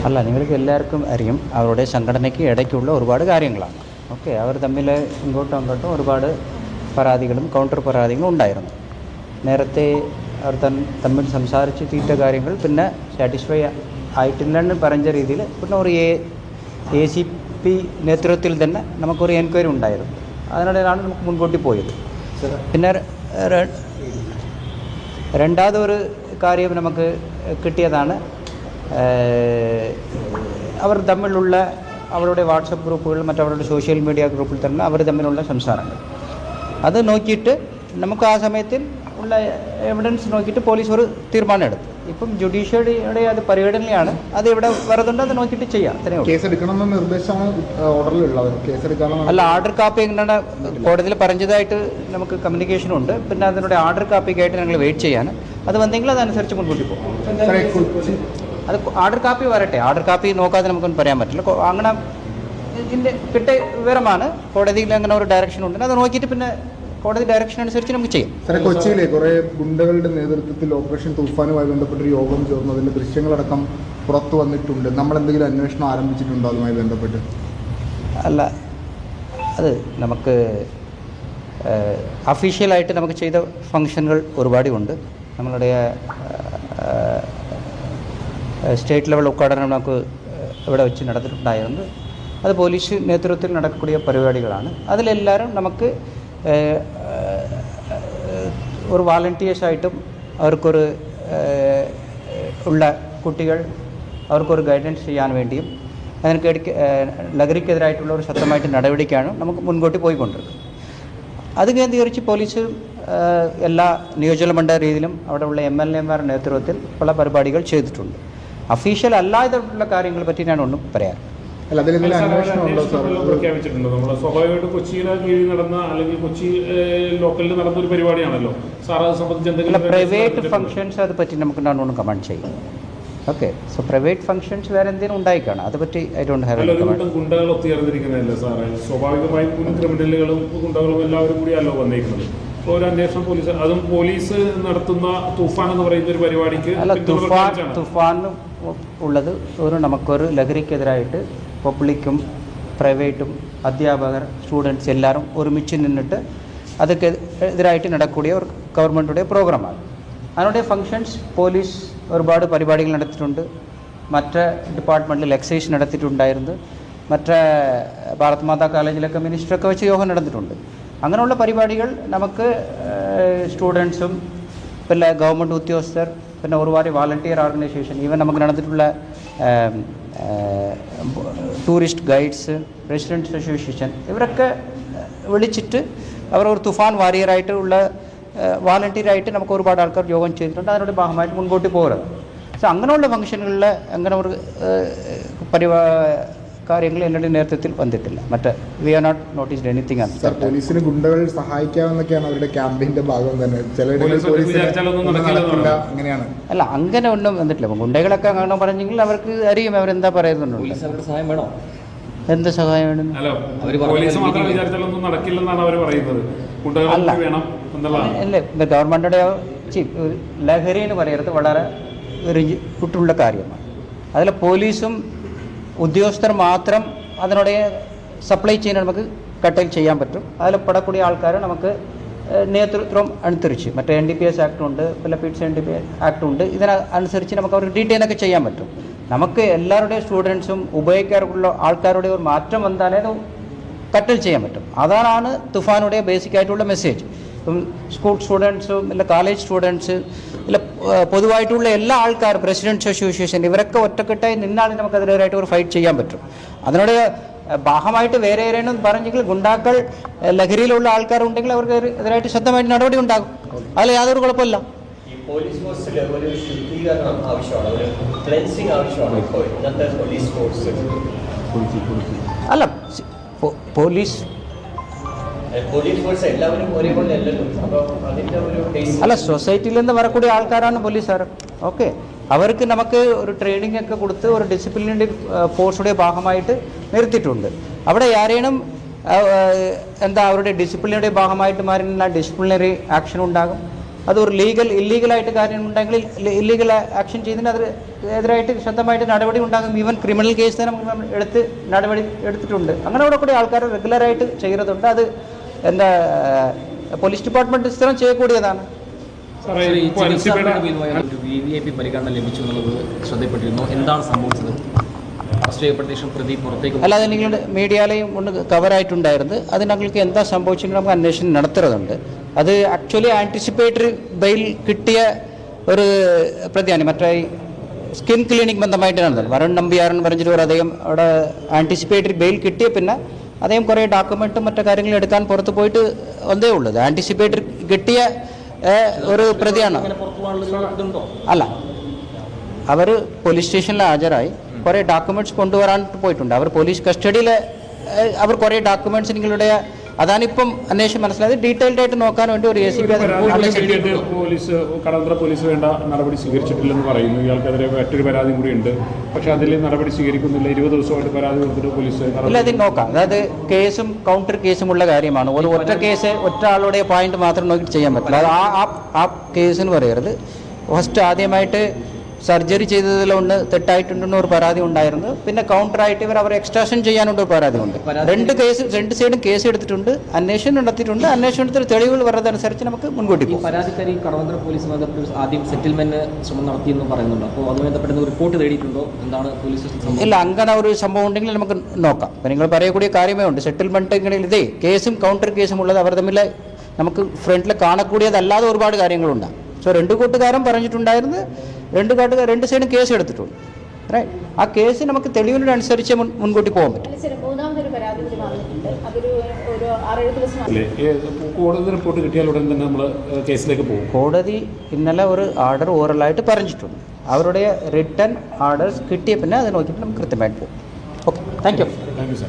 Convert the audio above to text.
അല്ല, നിങ്ങൾക്ക് എല്ലാവർക്കും അറിയും അവരുടെ സംഘടനയ്ക്ക് ഇടയ്ക്കുള്ള ഒരുപാട് കാര്യങ്ങളാണ്. ഓക്കെ, അവർ തമ്മിൽ ഇങ്ങോട്ടും അങ്ങോട്ടും ഒരുപാട് പരാതികളും കൗണ്ടർ പരാതികളും ഉണ്ടായിരുന്നു. നേരത്തെ അവർ തമ്മിൽ സംസാരിച്ച് തീറ്റ കാര്യങ്ങൾ പിന്നെ സാറ്റിസ്ഫൈ ആയിട്ടില്ലെന്ന് പറഞ്ഞ രീതിയിൽ പിന്നെ ഒരു ACP നേതൃത്വത്തിൽ തന്നെ നമുക്കൊരു എൻക്വയറി ഉണ്ടായിരുന്നു. അതിനിടയിലാണ് നമുക്ക് മുൻകൂട്ടി പോയത്. പിന്നെ രണ്ടാമതൊരു കാര്യം നമുക്ക് കിട്ടിയതാണ്, അവർ തമ്മിലുള്ള അവരുടെ വാട്സപ്പ് ഗ്രൂപ്പുകൾ മറ്റവരുടെ സോഷ്യൽ മീഡിയ ഗ്രൂപ്പിൽ തന്നെ അവർ തമ്മിലുള്ള സംസാരങ്ങൾ അത് നോക്കിയിട്ട് നമുക്ക് ആ സമയത്തിൽ ഉള്ള എവിഡൻസ് നോക്കിയിട്ട് പോലീസ് ഒരു തീരുമാനം എടുത്തു. ഇപ്പം ജുഡീഷ്യറിയുടെ അത് പരിഗണനയാണ്, അത് ഇവിടെ വരുന്നുണ്ട്, അത് നോക്കിയിട്ട് ചെയ്യാം. അല്ല, ഓർഡർ കാപ്പി എങ്ങനെയാണ് കോടതിയിൽ പറഞ്ഞതായിട്ട് നമുക്ക് കമ്മ്യൂണിക്കേഷനുണ്ട്. പിന്നെ അതിനുള്ള ഓർഡർ കാപ്പിക്കായിട്ട് ഞങ്ങൾ വെയിറ്റ് ചെയ്യാൻ, അത് വന്നെങ്കിൽ അതനുസരിച്ച് മുൻകൂട്ടി പോകും. അത് ഓർഡർ കാപ്പി വരട്ടെ, ഓർഡർ കാപ്പി നോക്കാതെ നമുക്കൊന്നും പറയാൻ പറ്റില്ല. അങ്ങനെ ഇതിൻ്റെ കിട്ടിയ വിവരമാണ്, കോടതിയിൽ അങ്ങനെ ഒരു ഡയറക്ഷൻ ഉണ്ട്, അത് നോക്കിയിട്ട് പിന്നെ കോടതി ഡയറക്ഷൻ അനുസരിച്ച് നമുക്ക് ചെയ്യാം. സാറേ, കൊച്ചിയിലെ കുറേ ഗുണ്ടകളുടെ നേതൃത്വത്തിൽ ഓപ്പറേഷൻ തൂഫാനുമായി ബന്ധപ്പെട്ടൊരു യോഗം ചേർന്നു, അതിൻ്റെ ദൃശ്യങ്ങളടക്കം പുറത്തു വന്നിട്ടുണ്ട്. നമ്മളെന്തെങ്കിലും അന്വേഷണം ആരംഭിച്ചിട്ടുണ്ടോ അതുമായി ബന്ധപ്പെട്ട്? അല്ല, അത് നമുക്ക് അഫീഷ്യലായിട്ട് നമുക്ക് ചെയ്ത ഫങ്ഷനുകൾ ഒരുപാട് ഉണ്ട്. നമ്മളുടെ സ്റ്റേറ്റ് ലെവൽ ഉദ്ഘാടനം നമുക്ക് ഇവിടെ വെച്ച് നടത്തിയിട്ടുണ്ടായിരുന്നു. അത് പോലീസ് നേതൃത്വത്തിൽ നടക്കக்கூடிய പരിപാടികളാണ്. അതിലെല്ലാവരും നമുക്ക് ഒരു വാളണ്ടിയേഴ്സായിട്ടും അവർക്കൊരു ഉള്ള കുട്ടികൾ അവർക്കൊരു ഗൈഡൻസ് ചെയ്യാൻ വേണ്ടിയും അതിനൊക്കെ ലഹരിക്കെതിരായിട്ടുള്ള ഒരു ശക്തമായിട്ട് നടപടിക്കാണ് നമുക്ക് മുൻകൂട്ടി പോയിക്കൊണ്ടിരിക്കുന്നത്. അത് കേന്ദ്രീകരിച്ച് പോലീസ് എല്ലാ നിയോജകമണ്ഡലത്തിലും അവിടെയുള്ള MLA നേതൃത്വത്തിൽ പല പരിപാടികൾ ചെയ്തിട്ടുണ്ട്. അഫീഷ്യൽ അല്ലാതെയുള്ള കാര്യങ്ങളെ പറ്റി ഞാൻ ഒന്നും പറയാം. പ്രഖ്യാപിച്ചിട്ടുണ്ടോ? നമ്മൾ സ്വാഭാവികമായിട്ട് കൊച്ചിയിലെ കീഴിൽ നടന്ന അല്ലെങ്കിൽ കൊച്ചി ലോക്കലിൽ നടന്ന ഒരു പരിപാടിയാണല്ലോ സാർ, അത് സംബന്ധിച്ച് എന്തെങ്കിലും പ്രൈവറ്റ് ഫംഗ്ഷൻസ് അത് പറ്റി നമുക്ക് ഞാനൊന്നും കമന്റ് ചെയ്യും. ഓക്കെ, സോ പ്രൈവറ്റ് ഫംഗ്ഷൻസ് വേറെ എന്തെങ്കിലും ഉണ്ടായിക്കാണ്, അത് പറ്റി ഐ ഡോണ്ട് ഹാവ്. ഗുണ്ടകൾ ഒത്തുചേർന്നിരിക്കുന്നതല്ലേ സാറേ? സ്വാഭാവികമായും ക്രിമിനലുകളും ഗുണ്ടകളും എല്ലാവരും കൂടിയല്ലോ വന്നിരിക്കുന്നത്. ഇപ്പോൾ ഒരു അന്വേഷണം പോലീസ്, അതും പോലീസ് നടത്തുന്ന തൂഫാൻ എന്ന് പറയുന്ന ഒരു പരിപാടിക്ക് അല്ല, തുഫാൻ ഉള്ളത് നമുക്കൊരു ലഹരിക്കെതിരായിട്ട് പബ്ലിക്കും പ്രൈവറ്റും അധ്യാപകർ സ്റ്റുഡൻസ് എല്ലാവരും ഒരുമിച്ച് നിന്നിട്ട് അതൊക്കെ എതിരായിട്ട് നടக்கூடிய ഒരു ഗവൺമെൻറ്റുடைய പ്രോഗ്രാമാണ്. അതിനുடைய ഫങ്ഷൻസ് പോലീസ് ഒരുപാട് പരിപാടികൾ നടത്തിയിട്ടുണ്ട്. മറ്റ് ഡിപ്പാർട്ട്മെൻറ്റിൽ എക്സൈസ് നടത്തിയിട്ടുണ്ടായിരുന്നു. മറ്റേ ഭാരത് മാതാ കോളേജിലൊക്കെ മിനിസ്റ്ററൊക്കെ വെച്ച് യോഗം നടന്നിട്ടുണ്ട്. അങ്ങനെയുള്ള പരിപാടികൾ നമുക്ക് സ്റ്റുഡൻസും പിന്നെ ഗവൺമെൻറ് ഉദ്യോഗസ്ഥർ പിന്നെ ഒരുപാട് വാളണ്ടിയർ ഓർഗനൈസേഷൻ ഈവൻ നമുക്ക് നടന്നിട്ടുള്ള ടൂറിസ്റ്റ് ഗൈഡ്സ് റെസിഡൻസ് അസോസിയേഷൻ ഇവരൊക്കെ വിളിച്ചിട്ട് അവർ ഒരു തുഫാൻ വാരിയറായിട്ടുള്ള വാളണ്ടിയറായിട്ട് നമുക്ക് ഒരുപാട് ആൾക്കാർ യോഗം ചെയ്തിട്ടുണ്ട്. അതിനോട് ഭാഗമായിട്ട് മുൻപോട്ട് പോകരുത്. സോ അങ്ങനെയുള്ള ഫംഗ്ഷനുകളിൽ അങ്ങനെ ഒരു കാര്യങ്ങൾ എൻ്റെ നേതൃത്വത്തിൽ വന്നിട്ടില്ല. മറ്റേ we are not noticed anything ആണ്. സാർ, പോലീസിന് ഗുണ്ടകൾ സഹായിക്കാമെന്നൊക്കെയാണ് അവരുടെ ക്യാമ്പയിൻ്റെ ഭാഗം തന്നെ. അങ്ങനെയാണ്. അല്ല, അങ്ങനെ ഒന്നും വന്നിട്ടില്ല. ഗുണ്ടകളൊക്കെ അങ്ങനെ പറഞ്ഞെങ്കിൽ അവർക്ക് അറിയും അവരെന്താ പറയുന്നുണ്ട്. എന്ത് സഹായം വേണം? അല്ലേ, ഗവൺമെൻറ്റുടെ ലഹരി എന്ന് പറയുന്നത് വളരെ ഒരു കുട്ടുള്ള കാര്യമാണ്. അതിൽ പോലീസും ഉദ്യോഗസ്ഥർ മാത്രം അതിനോട് സപ്ലൈ ചെയ്യാൻ നമുക്ക് കട്ടയിൽ ചെയ്യാൻ പറ്റും. അതിൽ പെടக்கூடிய ആൾക്കാർ നമുക്ക് നേതൃത്വം അനുസരിച്ച് മറ്റേ NDPS ആക്ട് ഉണ്ട്, പിന്നെ PITS ആക്ട് ഉണ്ട്. ഇതിനനുസരിച്ച് നമുക്ക് അവർക്ക് ഡീറ്റെയിലൊക്കെ ചെയ്യാൻ പറ്റും. നമുക്ക് എല്ലാവരുടെയും സ്റ്റുഡൻസും ഉപയോഗിക്കാറുള്ള ആൾക്കാരുടെ ഒരു മാറ്റം വന്നാലേ അത് കട്ടൽ ചെയ്യാൻ പറ്റും. അതാണ് തുഫാനുடைய ബേസിക് ആയിട്ടുള്ള മെസ്സേജ്. ഇപ്പം സ്കൂൾ സ്റ്റുഡൻസും ഇല്ല കോളേജ് സ്റ്റുഡൻസ് ഇല്ല പൊതുവായിട്ടുള്ള എല്ലാ ആൾക്കാരും പ്രസിഡൻസ് അസോസിയേഷൻ ഇവരൊക്കെ ഒറ്റക്കെട്ടായി നിന്നാണ് നമുക്ക് അതിനെതിരായിട്ട് ഒരു ഫൈറ്റ് ചെയ്യാൻ പറ്റും. അതിനോട് ഭാഗമായിട്ട് വേറെ ആരെയും പറഞ്ഞെങ്കിൽ ഗുണ്ടാക്കൾ ലഹരിയിലുള്ള ആൾക്കാരുണ്ടെങ്കിൽ അവർക്ക് എതിരായിട്ട് ശക്തമായിട്ട് നടപടി ഉണ്ടാകും. അതിൽ യാതൊരു കുഴപ്പമില്ല. അല്ല, പോലീസ് അല്ല, സൊസൈറ്റിയിൽ നിന്ന് വരக்கூடிய ആൾക്കാരാണ് പോലീസുകാർ. ഓക്കെ, അവർക്ക് നമുക്ക് ഒരു ട്രെയിനിങ് ഒക്കെ കൊടുത്ത് ഒരു ഡിസിപ്ലിനറി ഫോഴ്സുടെ ഭാഗമായിട്ട് നിർത്തിയിട്ടുണ്ട്. അവിടെ ആരെയും എന്താ അവരുടെ ഡിസിപ്ലിനറി ഭാഗമായിട്ട് മാറിയുള്ള ഡിസിപ്ലിനറി ആക്ഷൻ ഉണ്ടാകും. അതൊരു ഇല്ലീഗലായിട്ട് കാര്യമുണ്ടെങ്കിൽ ഇല്ലീഗൽ ആക്ഷൻ ചെയ്തതിന് അതിന് എതിരായിട്ട് ശക്തമായിട്ട് നടപടി ഉണ്ടാകും. ഈവൻ ക്രിമിനൽ കേസ് തന്നെ നമുക്ക് നടപടി എടുത്തിട്ടുണ്ട്. അങ്ങനെ അവിടെ കൂടി ആൾക്കാർ റെഗുലറായിട്ട് ചെയ്യുന്നതുണ്ട്. അത് എന്താ പോലീസ് ഡിപ്പാർട്ട്മെൻറ്റ് സ്ഥിരം ചെയ്യக்கூடிയതാണ്. VIP പരിഗണന ലഭിച്ചു എന്നുള്ളത് ശ്രദ്ധപ്പെട്ടിരുന്നു. എന്താണ് സംഭവിച്ചത്? അറസ്റ്റ് ചെയ്യപ്പെട്ട ശേഷം പ്രതി പുറത്തേക്ക് അല്ലാതെ നിങ്ങളുടെ മീഡിയയിലെയും ഒന്ന് കവറായിട്ടുണ്ടായിരുന്നു. അത് ഞങ്ങൾക്ക് എന്താ സംഭവിച്ചെങ്കിൽ നമുക്ക് അന്വേഷണം നടത്തുന്നുണ്ട്. അത് ആക്ച്വലി ആൻറ്റിസിപ്പേറ്ററി ബെയിൽ കിട്ടിയ ഒരു പ്രതിയാണ്. മറ്റേ സ്കിൻ ക്ലിനിക് ബന്ധമായിട്ട് നടന്നത് വരുൺ നമ്പ്യാരെന്ന് പറഞ്ഞിട്ട് അദ്ദേഹം അവിടെ ആൻറ്റിസിപ്പേറ്ററി ബെയിൽ കിട്ടിയ പിന്നെ അദ്ദേഹം കുറേ ഡോക്യുമെൻറ്റും മറ്റു കാര്യങ്ങളും എടുക്കാൻ പുറത്ത് പോയിട്ട് ഒന്നേ ഉള്ളത്. ആൻറ്റിസിപ്പേറ്ററി കിട്ടിയ ഒരു പ്രതിയാണ്. അല്ല, അവർ പോലീസ് സ്റ്റേഷനിൽ ഹാജരായി കുറേ ഡോക്യുമെൻറ്റ്സ് കൊണ്ടുവരാൻ പോയിട്ടുണ്ട്. അവർ പോലീസ് കസ്റ്റഡിയിൽ അവർ കുറേ ഡോക്യുമെൻറ്റ്സ് നിങ്ങളുടെ അതാണിപ്പം അന്വേഷണം മനസ്സിലായത്. ഡീറ്റെയിൽഡ് ആയിട്ട് നോക്കാൻ വേണ്ടി ഒരു ACP പോലീസ് കടവന്ത്ര പോലീസ് വേണ്ട നടപടി സ്വീകരിച്ചിട്ടില്ലെന്ന് പറയുന്നു. ഇയാൾക്കെതിരെ മറ്റൊരു പരാതി കൂടി ഉണ്ട്. പക്ഷേ അതിൽ നടപടി സ്വീകരിക്കുന്നില്ല. 20 ദിവസമായിട്ട് പരാതി കൊടുത്തിട്ട് പോലീസ് ഇല്ല. അത് നോക്കാം. അതായത് കേസും കൗണ്ടർ കേസും ഉള്ള കാര്യമാണ്. ഒരു ഒറ്റ കേസ് ഒറ്റ ആളുടെ പോയിന്റ് മാത്രം നോക്കി ചെയ്യാൻ പറ്റില്ല. അത് ആ കേസെന്ന് പറയരുത്. ഫസ്റ്റ് ആദ്യമായിട്ട് സർജറി ചെയ്തതിലൊന്ന് തെറ്റായിട്ടുണ്ടെന്ന് ഒരു പരാതി ഉണ്ടായിരുന്നു. പിന്നെ കൗണ്ടറായിട്ട് അവർ എക്സ്ട്രാക്ഷൻ ചെയ്യാനുള്ള ഒരു പരാതി ഉണ്ട്. രണ്ട് സൈഡും കേസ് എടുത്തിട്ടുണ്ട്, അന്വേഷണം നടത്തിയിട്ടുണ്ട്. അന്വേഷണത്തിൽ തെളിവുകൾ വരുന്നതനുസരിച്ച് നമുക്ക് മുൻകൂട്ടി പോകും. പരാതിക്കാരി കടവന്ത്ര പോലീസ് ബന്ധപ്പെട്ട് ആദ്യം സെറ്റിൽമെന്റ് ശ്രമം നടത്തിയെന്ന് പറയുന്നുണ്ട്. അപ്പോൾ അതുമായി ബന്ധപ്പെട്ട റിപ്പോർട്ട് തേടിയിട്ടുണ്ടോ? എന്താണ് പോലീസ്? ഇല്ല, അങ്ങനെ ഒരു സംഭവം ഉണ്ടെങ്കിൽ നമുക്ക് നോക്കാം. അപ്പം നിങ്ങൾ പറയக்கூடிய കാര്യമേ ഉണ്ട്. സെറ്റിൽമെൻറ്റുകളിൽ ഇതേ കേസും കൗണ്ടർ കേസും ഉള്ളത് അവർ തമ്മിൽ നമുക്ക് ഫ്രണ്ടിൽ കാണக்கூடிയതല്ലാതെ ഒരുപാട് കാര്യങ്ങളുണ്ട്. സോ രണ്ട് കൂട്ടുകാരും പറഞ്ഞിട്ടുണ്ടായിരുന്നു, രണ്ട് സൈഡും കേസ് എടുത്തിട്ടുണ്ട്. റൈറ്റ്, ആ കേസ് നമുക്ക് തെളിവിനനുസരിച്ച് മുൻകൂട്ടി പോകാൻ പറ്റും. കോടതി റിപ്പോർട്ട് കിട്ടിയാൽ ഉടൻ തന്നെ നമ്മൾ കേസിലേക്ക് പോകും. കോടതി ഇന്നലെ ഒരു ഓർഡർ ഓറലായിട്ട് പറഞ്ഞിട്ടുണ്ട്. അവരുടെ റിട്ടേൺ ഓർഡേഴ്സ് കിട്ടിയ പിന്നെ അത് നോക്കിയിട്ട് നമുക്ക് കൃത്യമായിട്ട് പോകും. Okay, thank you. Thank you sir.